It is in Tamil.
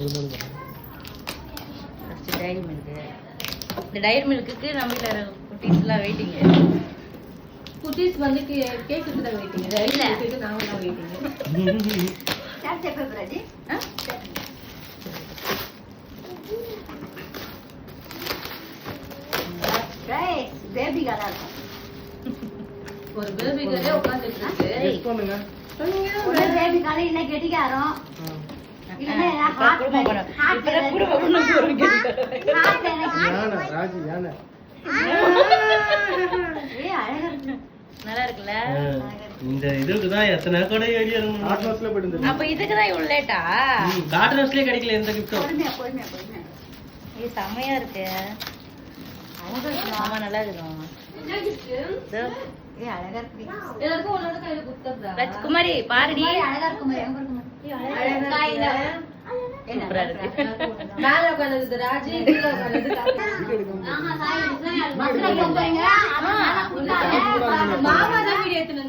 Diary Milk. இந்த டைரி மில்க்குக்கு நம்ம வீட்டில் குட்டீஸ்லாம் வெயிட்டிங்க. குட்டீஸ் வந்து கேக்குக்கு தான் வெயிட்டிங்க. இல்ல நாம தான் வெயிட்டிங்க. யார் சேப்ப பிராஜி? பேபி கலா இருக்கும். ஒரு பேபி கலே உட்கார்ந்துட்டு இருக்கு. கெஸ் பண்ணுங்க. ஒரு பேபி கலை இல்ல கெட்டிக்காரம். இல்ல ஹார்ட் குடும்பம் போறீங்க. ராஜி யானை. ஏய் அழகா இருக்கு. நல்லா இருக்குல? இந்த இதுக்கு தான் எத்தனை கோடி ஐடியா இருக்கு. ஆட்வாஸ்ல போயிடு. அப்ப இதுக்கு தான் இவ்வளவு லேட்டா? கார்டன்ஸ்லயே கிடைக்கல எந்த கிஃப்ட்டும். பொறுமையா. இது செமையா இருக்கு. ஆமா நல்லா இருக்கு மாமா. என்ன கிஃப்ட்? ஏய் அழகா இருக்கு. எல்லாருக்கும் ஒண்ணோட கையில குடுத்தா. ராஜ்குமாரி பாருடி. அழகா இருக்கு மாதிரி. எங்க இருக்கு மாதிரி? அழகா இல்ல. சூப்பரா இருக்கு. மேல உட்கார்ந்தது ராஜி, கீழ உட்கார்ந்தது காக்கா. ஆமா சாய் இதுதான். மாமா தான் வீடியோ எடுத்துட்டு